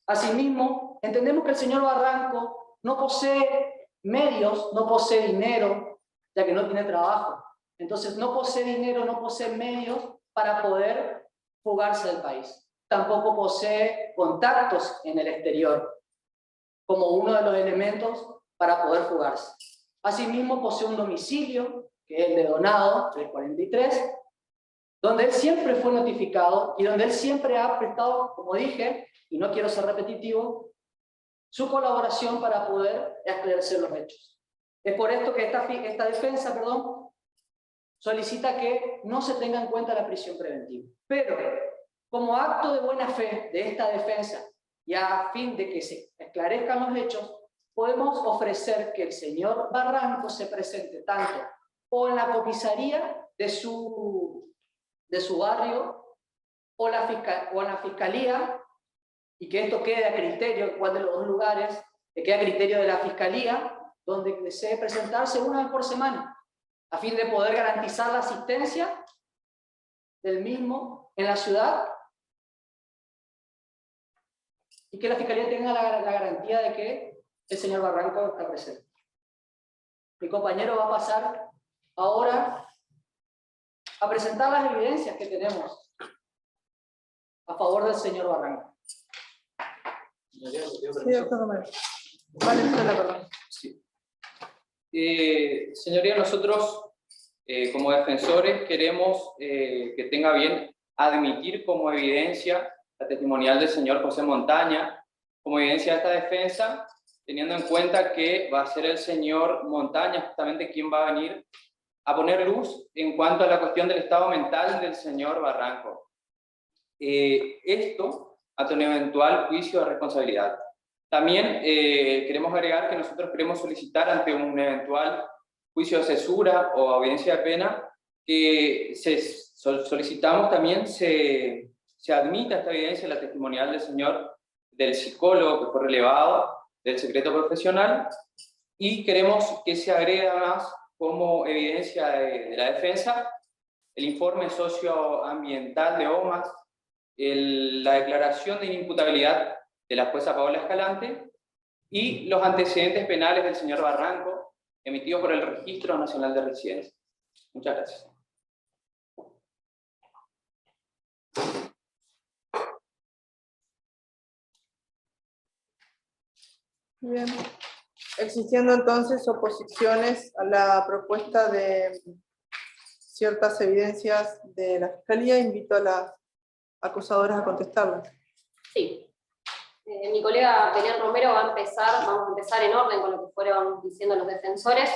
Asimismo, entendemos que el señor Barranco no posee medios, no posee dinero, ya que no tiene trabajo. Entonces, no posee dinero, no posee medios para poder fugarse del país. Tampoco posee contactos en el exterior, como uno de los elementos para poder fugarse. Asimismo, posee un domicilio, que es el de Donado 343, donde él siempre fue notificado y donde él siempre ha prestado, como dije, y no quiero ser repetitivo, su colaboración para poder esclarecer los hechos. Es por esto que esta defensa, solicita que no se tenga en cuenta la prisión preventiva. Pero, como acto de buena fe de esta defensa y a fin de que se esclarezcan los hechos, podemos ofrecer que el señor Barranco se presente tanto o en la comisaría de su barrio o en la fiscalía, y que esto quede a criterio, cuál de los dos lugares, que quede a criterio de la fiscalía, donde desee presentarse una vez por semana, a fin de poder garantizar la asistencia del mismo en la ciudad y que la Fiscalía tenga la garantía de que el señor Barranco está presente. Mi compañero va a pasar ahora a presentar las evidencias que tenemos a favor del señor Barranco. Sí, doctor Romero. Vale, perdón. Sí. Señoría, nosotros como defensores queremos que tenga bien admitir como evidencia la testimonial del señor José Montaña, como evidencia de esta defensa, teniendo en cuenta que va a ser el señor Montaña justamente quien va a venir a poner luz en cuanto a la cuestión del estado mental del señor Barranco. Esto ante un eventual juicio de responsabilidad. También queremos agregar que nosotros queremos solicitar ante un eventual juicio de cesura o audiencia de pena que solicitamos también se admita esta evidencia, la testimonial del señor, del psicólogo que fue relevado, del secreto profesional, y queremos que se agregue además como evidencia de la defensa el informe socioambiental de OMAS, la declaración de inimputabilidad de la jueza Paola Escalante y los antecedentes penales del señor Barranco emitidos por el Registro Nacional de Residencia. Muchas gracias. Bien. Existiendo entonces oposiciones a la propuesta de ciertas evidencias de la Fiscalía, invito a las acusadoras a contestarlas. Sí. Mi colega Belén Romero vamos a empezar en orden con lo que fueron diciendo los defensores,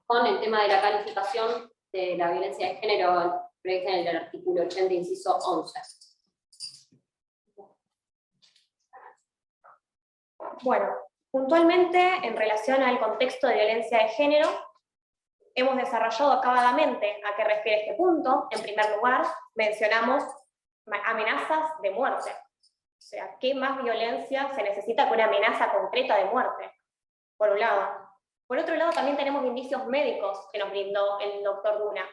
con el tema de la calificación de la violencia de género prevista en el artículo 80, inciso 11. Bueno, puntualmente en relación al contexto de violencia de género, hemos desarrollado acabadamente a qué refiere este punto. En primer lugar, mencionamos amenazas de muerte. O sea, ¿qué más violencia se necesita que una amenaza concreta de muerte? Por un lado. Por otro lado, también tenemos indicios médicos que nos brindó el doctor Luna,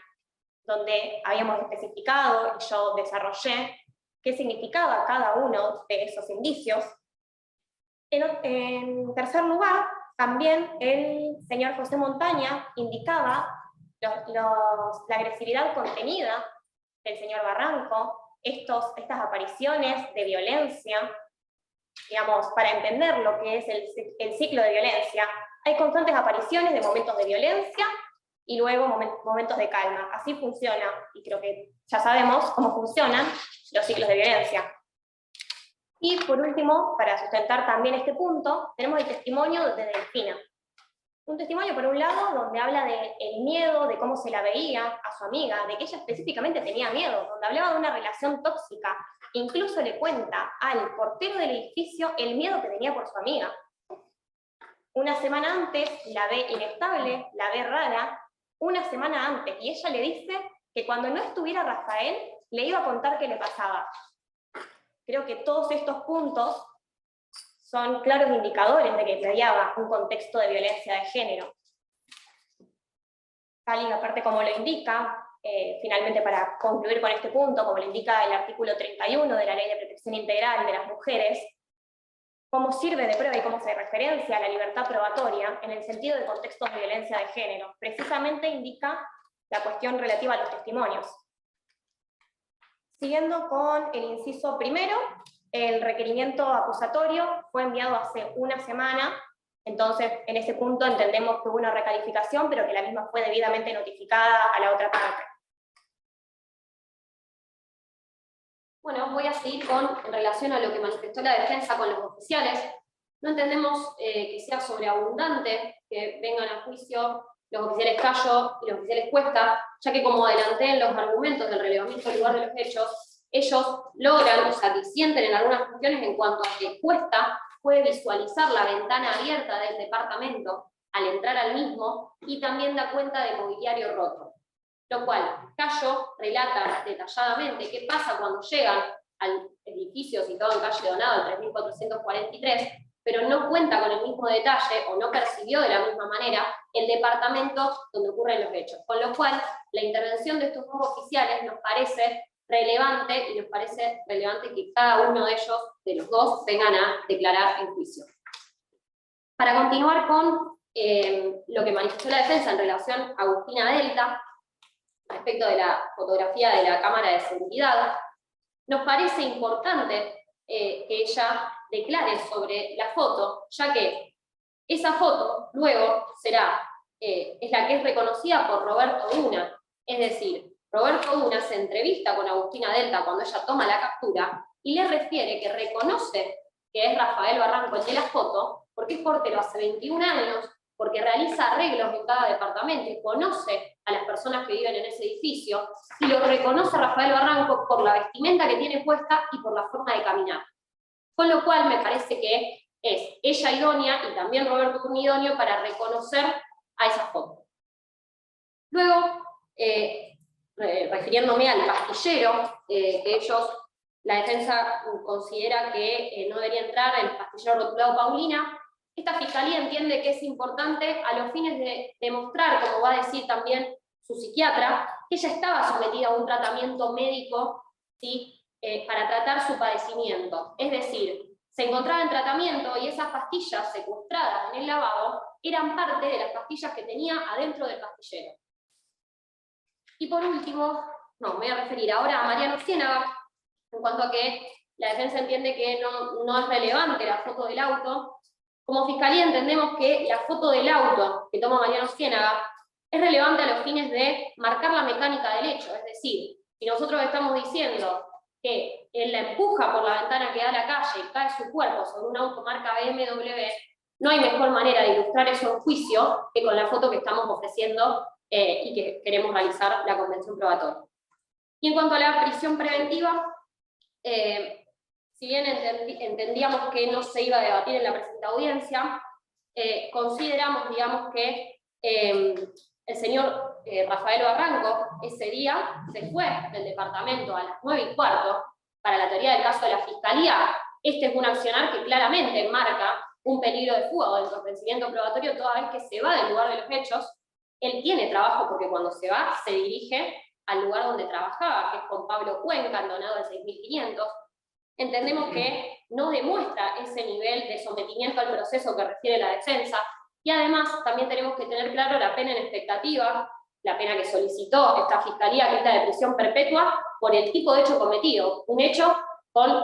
donde habíamos especificado y yo desarrollé qué significaba cada uno de esos indicios. En tercer lugar, también el señor José Montaña indicaba la agresividad contenida del señor Barranco, estas apariciones de violencia, digamos, para entender lo que es el ciclo de violencia, hay constantes apariciones de momentos de violencia y luego momentos de calma. Así funciona, y creo que ya sabemos cómo funcionan los ciclos de violencia. Y por último, para sustentar también este punto, tenemos el testimonio de Delfina. Un testimonio, por un lado, donde habla del miedo, de cómo se la veía a su amiga, de que ella específicamente tenía miedo, donde hablaba de una relación tóxica. Incluso le cuenta al portero del edificio el miedo que tenía por su amiga. Una semana antes la ve inestable, la ve rara, una semana antes, y ella le dice que cuando no estuviera Rafael, le iba a contar qué le pasaba. Creo que todos estos puntos son claros indicadores de que mediaba un contexto de violencia de género. Tal y aparte como lo indica, finalmente para concluir con este punto, como lo indica el artículo 31 de la Ley de Protección Integral de las Mujeres, cómo sirve de prueba y cómo se referencia a la libertad probatoria en el sentido de contextos de violencia de género. Precisamente indica la cuestión relativa a los testimonios. Siguiendo con el inciso primero, el requerimiento acusatorio fue enviado hace una semana, entonces en ese punto entendemos que hubo una recalificación, pero que la misma fue debidamente notificada a la otra parte. Bueno, voy a seguir en relación a lo que manifestó la defensa con los oficiales. No entendemos que sea sobreabundante que vengan a juicio los oficiales Cayo y los oficiales Cuesta, ya que como adelanté en los argumentos del relevamiento del lugar de los hechos, ellos logran, o sea, disienten en algunas cuestiones en cuanto a que Cuesta puede visualizar la ventana abierta del departamento al entrar al mismo y también da cuenta de mobiliario roto. Lo cual, Cayo relata detalladamente qué pasa cuando llegan al edificio situado en calle Donado, el 3443, pero no cuenta con el mismo detalle o no percibió de la misma manera el departamento donde ocurren los hechos. Con lo cual, la intervención de estos dos oficiales nos parece relevante y nos parece relevante que cada uno de ellos, de los dos, vengan a declarar en juicio. Para continuar con lo que manifestó la defensa en relación a Agustina Delta, respecto de la fotografía de la cámara de seguridad, nos parece importante que ella declare sobre la foto, ya que esa foto luego será, es la que es reconocida por Roberto Duna, es decir, Roberto Duna se entrevista con Agustina Delta cuando ella toma la captura y le refiere que reconoce que es Rafael Barranco el de la foto, porque es portero hace 21 años, porque realiza arreglos en cada departamento y conoce a las personas que viven en ese edificio, y lo reconoce a Rafael Barranco por la vestimenta que tiene puesta y por la forma de caminar. Con lo cual me parece que es ella idónea y también Roberto un idóneo para reconocer a esa foto. Luego, refiriéndome al pastillero, que la defensa considera que no debería entrar el pastillero rotulado Paulina, esta fiscalía entiende que es importante a los fines de demostrar, como va a decir también su psiquiatra, que ella estaba sometida a un tratamiento médico, ¿sí? Para tratar su padecimiento. Es decir, se encontraba en tratamiento y esas pastillas secuestradas en el lavabo eran parte de las pastillas que tenía adentro del pastillero. Y por último, me voy a referir ahora a Mariano Ciénaga, en cuanto a que la defensa entiende que no es relevante la foto del auto, Como Fiscalía entendemos que la foto del auto que toma Mariano Ciénaga es relevante a los fines de marcar la mecánica del hecho, es decir, si nosotros estamos diciendo que él la empuja por la ventana que da a la calle y cae su cuerpo sobre un auto marca BMW, no hay mejor manera de ilustrar eso en juicio que con la foto que estamos ofreciendo y que queremos realizar la convención probatoria. Y en cuanto a la prisión preventiva, si bien entendíamos que no se iba a debatir en la presente audiencia, consideramos, digamos, que el señor Rafael Barranco ese día se fue del departamento a las 9:15 para la teoría del caso de la Fiscalía. Este es un accionar que claramente marca un peligro de fuga o de entorpecimiento probatorio toda vez que se va del lugar de los hechos. Él tiene trabajo porque cuando se va se dirige al lugar donde trabajaba, que es con Pablo Cuenca, en Donado del 6500. Entendemos que no demuestra ese nivel de sometimiento al proceso que refiere la defensa, y además también tenemos que tener claro la pena en expectativa, la pena que solicitó esta Fiscalía, que es la de prisión perpetua, por el tipo de hecho cometido, un hecho con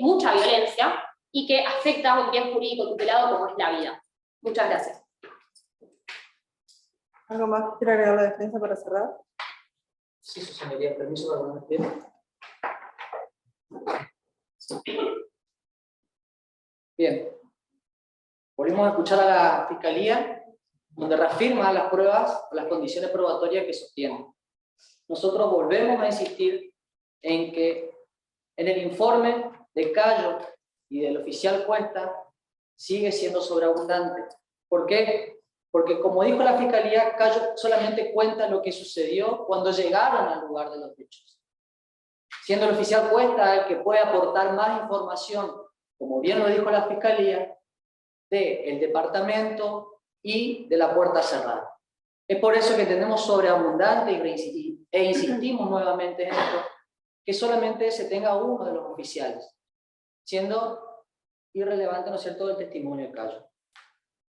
mucha violencia y que afecta a un bien jurídico tutelado como es la vida. Muchas gracias. ¿Algo más que quiera agregar la defensa para cerrar? Sí, su señoría, permiso para poner pie. Bien. Volvimos a escuchar a la Fiscalía, donde reafirma las pruebas o las condiciones probatorias que sostiene. Nosotros volvemos a insistir en que en el informe de Cayo y del oficial Cuesta sigue siendo sobreabundante. ¿Por qué? Porque como dijo la Fiscalía, Cayo solamente cuenta lo que sucedió cuando llegaron al lugar de los hechos. Siendo el oficial Cuesta el que puede aportar más información, como bien lo dijo la Fiscalía, del departamento y de la puerta cerrada. Es por eso que tenemos sobreabundante e insistimos nuevamente en esto, que solamente se tenga uno de los oficiales, siendo irrelevante, ¿no es cierto?, el testimonio de Cayo.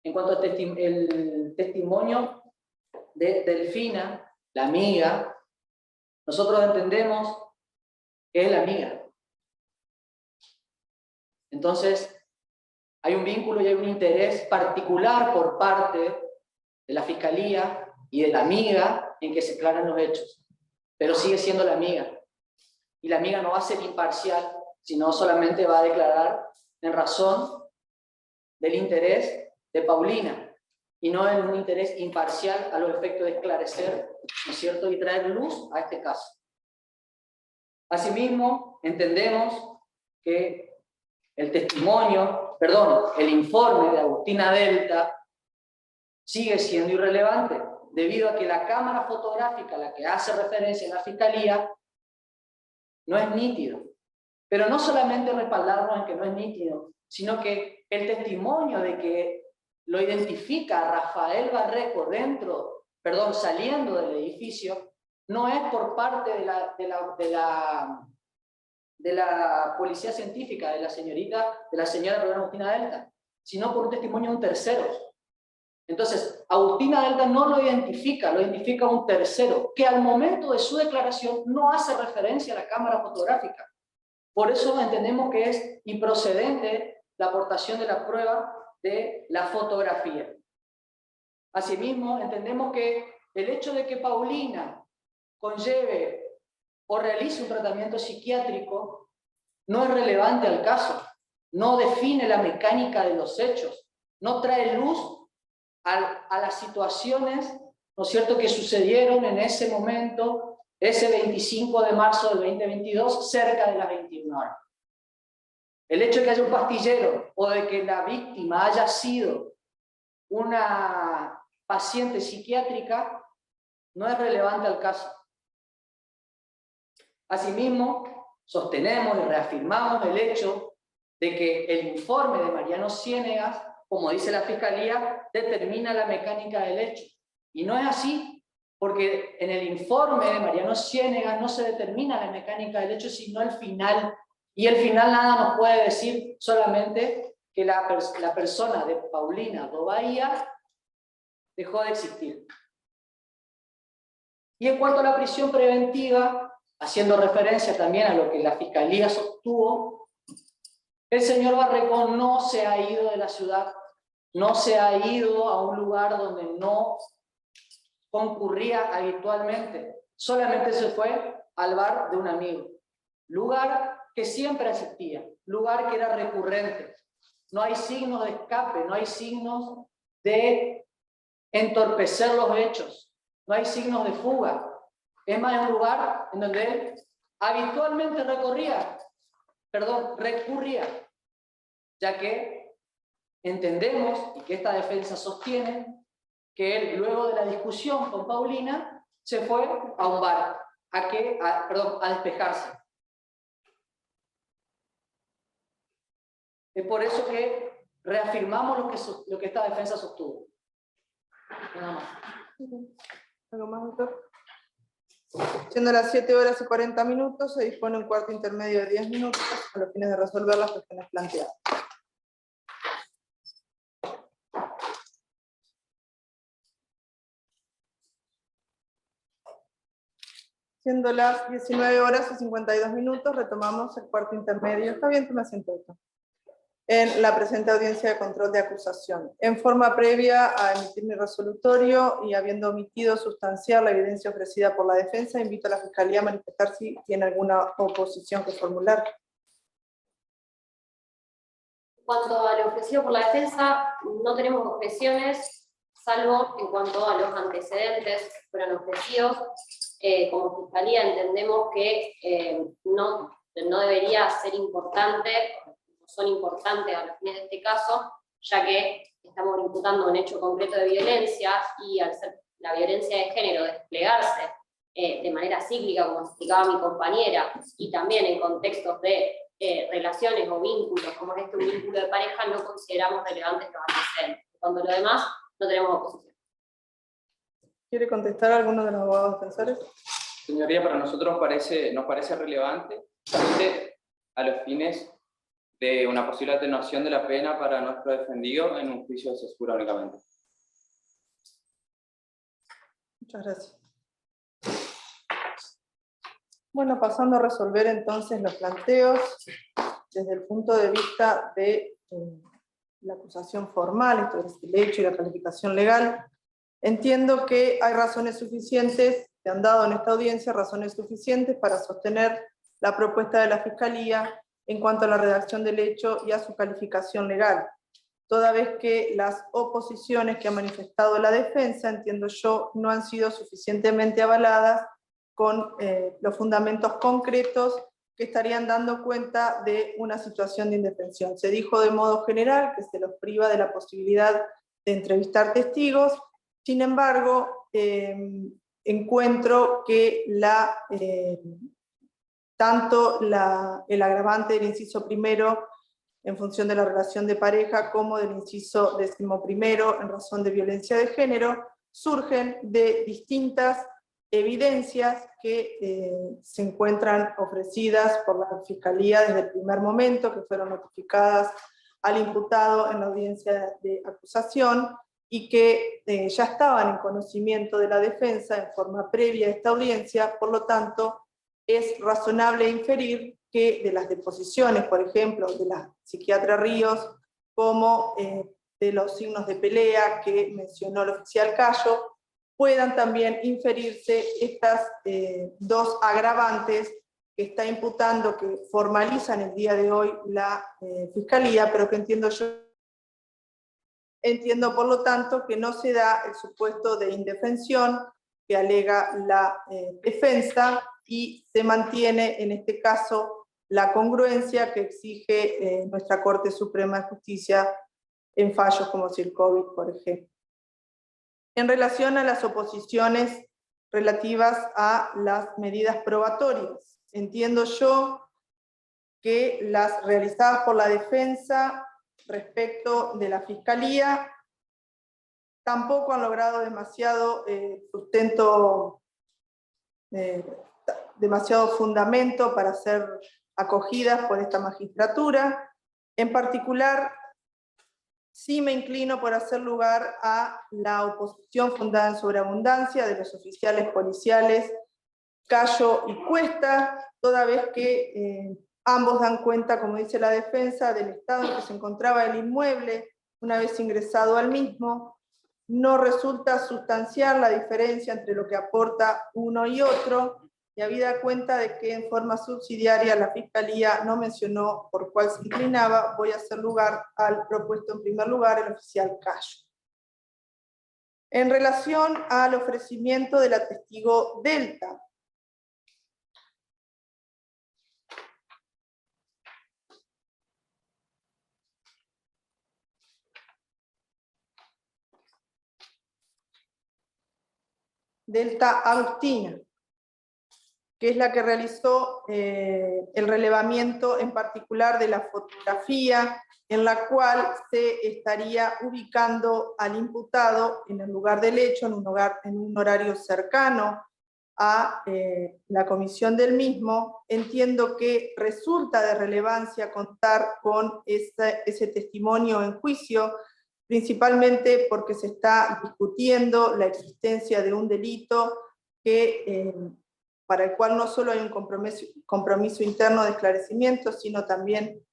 En cuanto al el testimonio de Delfina, la amiga, nosotros entendemos que es la amiga. Entonces, hay un vínculo y hay un interés particular por parte de la Fiscalía y de la amiga en que se aclaran los hechos, pero sigue siendo la amiga. Y la amiga no va a ser imparcial, sino solamente va a declarar en razón del interés de Paulina, y no en un interés imparcial a los efectos de esclarecer, ¿no es cierto?, y traer luz a este caso. Asimismo, entendemos que el informe de Agustina Delta sigue siendo irrelevante, debido a que la cámara fotográfica a la que hace referencia la Fiscalía no es nítido. Pero no solamente respaldarnos en que no es nítido, sino que el testimonio de que lo identifica a Rafael Barreco saliendo del edificio, no es por parte de la policía científica, de la señora Agustina Delta, sino por un testimonio de un tercero. Entonces, Agustina Delta no lo identifica un tercero, que al momento de su declaración no hace referencia a la cámara fotográfica. Por eso entendemos que es improcedente la aportación de la prueba de la fotografía. Asimismo, entendemos que el hecho de que Paulina conlleve o realice un tratamiento psiquiátrico no es relevante al caso, no define la mecánica de los hechos, no trae luz a las situaciones, ¿no es cierto?, que sucedieron en ese momento, ese 25 de marzo del 2022, cerca de las 21 horas. El hecho de que haya un pastillero o de que la víctima haya sido una paciente psiquiátrica no es relevante al caso. Asimismo, sostenemos y reafirmamos el hecho de que el informe de Mariano Ciénegas, como dice la Fiscalía, determina la mecánica del hecho. Y no es así, porque en el informe de Mariano Ciénegas no se determina la mecánica del hecho, sino el final. Y el final nada nos puede decir, solamente que la persona de Paulina do Bahía dejó de existir. Y en cuanto a la prisión preventiva, haciendo referencia también a lo que la Fiscalía sostuvo, el señor Barreco no se ha ido de la ciudad no se ha ido a un lugar donde no concurría habitualmente, solamente se fue al bar de un amigo, lugar que siempre asistía, lugar que era recurrente. No hay signos de escape, no hay signos de entorpecer los hechos, no hay signos de fuga. Es más, es un lugar en donde él habitualmente recurría, ya que entendemos y que esta defensa sostiene que él, luego de la discusión con Paulina, se fue a un bar, a despejarse. Es por eso que reafirmamos lo que esta defensa sostuvo. Nada más. ¿Algo más, doctor? Siendo las 7:40, se dispone un cuarto intermedio de 10 minutos a los fines de resolver las cuestiones planteadas. Siendo las 19:52, retomamos el cuarto intermedio. Está bien, toma asiento, doctor. En la presente audiencia de control de acusación. En forma previa a emitir mi resolutorio y habiendo omitido sustanciar la evidencia ofrecida por la defensa, invito a la Fiscalía a manifestar si tiene alguna oposición que formular. En cuanto a lo ofrecido por la defensa, no tenemos objeciones, salvo en cuanto a los antecedentes que fueron ofrecidos. Como Fiscalía entendemos que no debería ser importante, son importantes a los fines de este caso, ya que estamos imputando un hecho concreto de violencia y al ser la violencia de género desplegarse de manera cíclica, como explicaba mi compañera, y también en contextos de relaciones o vínculos, como es un vínculo de pareja, no consideramos relevantes los antecedentes. Cuando lo demás, no tenemos oposición. ¿Quiere contestar a alguno de los abogados defensores? Señoría, para nosotros nos parece relevante, justamente a los fines de una posible atenuación de la pena para nuestro defendido en un juicio de cesura únicamente. Muchas gracias. Bueno, pasando a resolver entonces los planteos desde el punto de vista de la acusación formal, esto es el hecho y la calificación legal. Entiendo que hay razones suficientes, se han dado en esta audiencia razones suficientes para sostener la propuesta de la Fiscalía en cuanto a la redacción del hecho y a su calificación legal. Toda vez que las oposiciones que ha manifestado la defensa, entiendo yo, no han sido suficientemente avaladas con los fundamentos concretos que estarían dando cuenta de una situación de indefensión. Se dijo de modo general que se los priva de la posibilidad de entrevistar testigos, sin embargo, encuentro que tanto el agravante del inciso primero en función de la relación de pareja como del inciso 11º en razón de violencia de género surgen de distintas evidencias que se encuentran ofrecidas por la Fiscalía desde el primer momento, que fueron notificadas al imputado en la audiencia de acusación y que ya estaban en conocimiento de la defensa en forma previa a esta audiencia, por lo tanto, es razonable inferir que de las deposiciones, por ejemplo, de la psiquiatra Ríos, como de los signos de pelea que mencionó el oficial Cayo, puedan también inferirse estas dos agravantes que está imputando, que formalizan el día de hoy la Fiscalía, pero que entiendo por lo tanto que no se da el supuesto de indefensión que alega la defensa, y se mantiene en este caso la congruencia que exige nuestra Corte Suprema de Justicia en fallos como Circovic, por ejemplo. En relación a las oposiciones relativas a las medidas probatorias, entiendo yo que las realizadas por la defensa respecto de la Fiscalía tampoco han logrado demasiado sustento, demasiado fundamento para ser acogidas por esta magistratura. En particular, sí me inclino por hacer lugar a la oposición fundada en sobreabundancia de los oficiales policiales Cayo y Cuesta, toda vez que ambos dan cuenta, como dice la defensa, del estado en que se encontraba el inmueble una vez ingresado al mismo, no resulta sustancial la diferencia entre lo que aporta uno y otro, y habida cuenta de que en forma subsidiaria la Fiscalía no mencionó por cuál se inclinaba, voy a hacer lugar al propuesto en primer lugar, el oficial Cayo. En relación al ofrecimiento de la testigo Delta, Delta Agustina, que es la que realizó el relevamiento en particular de la fotografía, en la cual se estaría ubicando al imputado en el lugar del hecho, en un horario cercano a la comisión del mismo. Entiendo que resulta de relevancia contar con ese testimonio en juicio, principalmente porque se está discutiendo la existencia de un delito que para el cual no solo hay un compromiso interno de esclarecimiento, sino también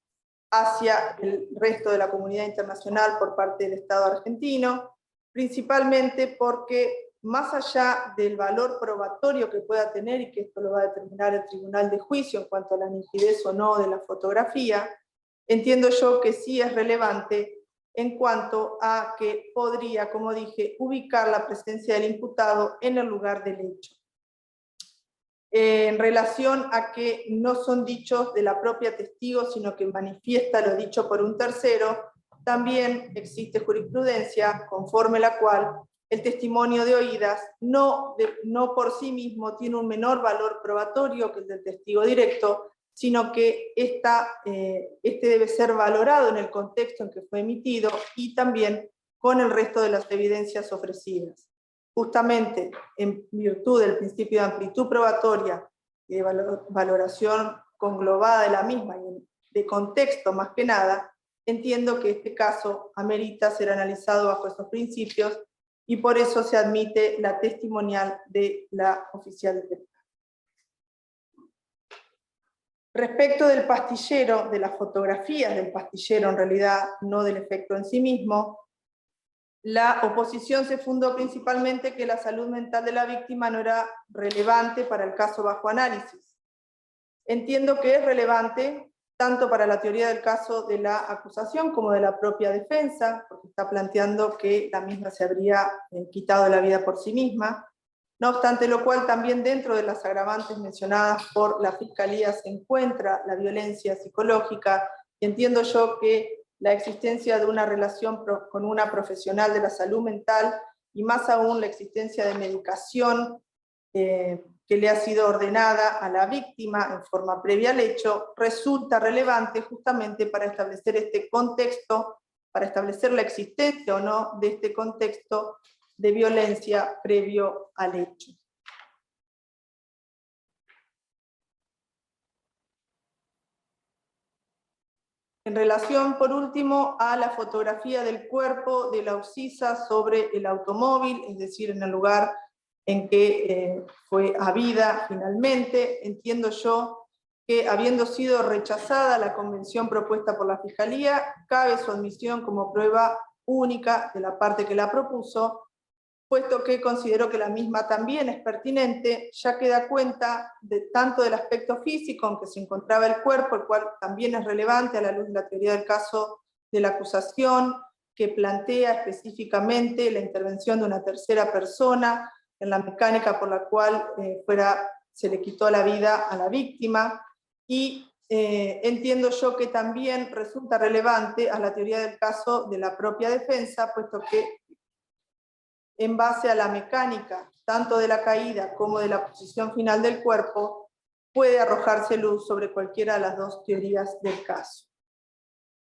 hacia el resto de la comunidad internacional por parte del Estado argentino, principalmente porque más allá del valor probatorio que pueda tener, y que esto lo va a determinar el tribunal de juicio en cuanto a la nitidez o no de la fotografía, entiendo yo que sí es relevante en cuanto a que podría, como dije, ubicar la presencia del imputado en el lugar del hecho. En relación a que no son dichos de la propia testigo, sino que manifiesta lo dicho por un tercero, también existe jurisprudencia conforme la cual el testimonio de oídas no por sí mismo tiene un menor valor probatorio que el del testigo directo, sino que este debe ser valorado en el contexto en que fue emitido y también con el resto de las evidencias ofrecidas. Justamente en virtud del principio de amplitud probatoria y de valoración conglobada de la misma y de contexto más que nada, entiendo que este caso amerita ser analizado bajo esos principios y por eso se admite la testimonial de la oficial de Delta. Respecto del pastillero, de las fotografías del pastillero en realidad, no del efecto en sí mismo, la oposición se fundó principalmente que la salud mental de la víctima no era relevante para el caso bajo análisis. Entiendo que es relevante tanto para la teoría del caso de la acusación como de la propia defensa, porque está planteando que la misma se habría quitado la vida por sí misma. No obstante lo cual, también dentro de las agravantes mencionadas por la Fiscalía se encuentra la violencia psicológica, y entiendo yo que la existencia de una relación con una profesional de la salud mental, y más aún la existencia de medicación que le ha sido ordenada a la víctima en forma previa al hecho, resulta relevante justamente para establecer este contexto, para establecer la existencia o no de este contexto de violencia previo al hecho. En relación, por último, a la fotografía del cuerpo de la occisa sobre el automóvil, es decir, en el lugar en que fue habida finalmente, entiendo yo que, habiendo sido rechazada la convención propuesta por la Fiscalía, cabe su admisión como prueba única de la parte que la propuso, puesto que considero que la misma también es pertinente, ya que da cuenta tanto del aspecto físico en que se encontraba el cuerpo, el cual también es relevante a la luz de la teoría del caso de la acusación, que plantea específicamente la intervención de una tercera persona en la mecánica por la cual se le quitó la vida a la víctima, y entiendo yo que también resulta relevante a la teoría del caso de la propia defensa, puesto que en base a la mecánica, tanto de la caída como de la posición final del cuerpo, puede arrojarse luz sobre cualquiera de las dos teorías del caso.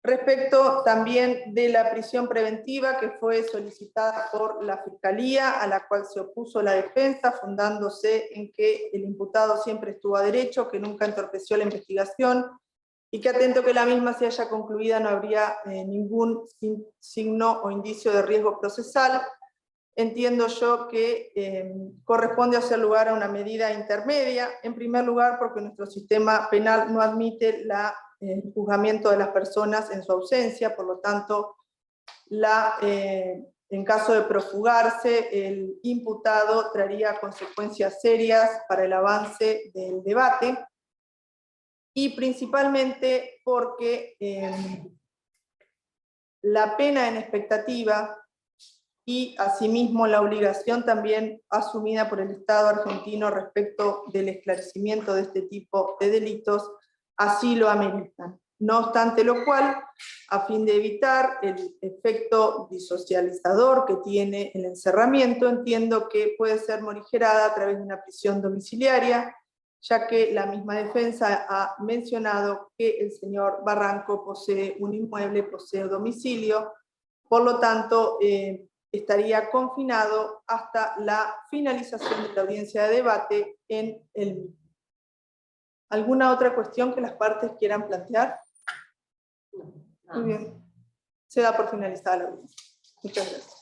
Respecto también de la prisión preventiva que fue solicitada por la Fiscalía, a la cual se opuso la defensa, fundándose en que el imputado siempre estuvo a derecho, que nunca entorpeció la investigación, y que atento que la misma se haya concluida no habría ningún signo o indicio de riesgo procesal. Entiendo yo que corresponde hacer lugar a una medida intermedia, en primer lugar porque nuestro sistema penal no admite el juzgamiento de las personas en su ausencia, por lo tanto en caso de profugarse, el imputado traería consecuencias serias para el avance del debate, y principalmente porque la pena en expectativa y asimismo la obligación también asumida por el Estado argentino respecto del esclarecimiento de este tipo de delitos así lo ameritan. No obstante lo cual, a fin de evitar el efecto disocializador que tiene el encerramiento, entiendo que puede ser morigerada a través de una prisión domiciliaria, ya que la misma defensa ha mencionado que el señor Barranco posee un inmueble, posee domicilio, por lo tanto estaría confinado hasta la finalización de la audiencia de debate en el mismo. ¿Alguna otra cuestión que las partes quieran plantear? Muy bien. Se da por finalizada la audiencia. Muchas gracias.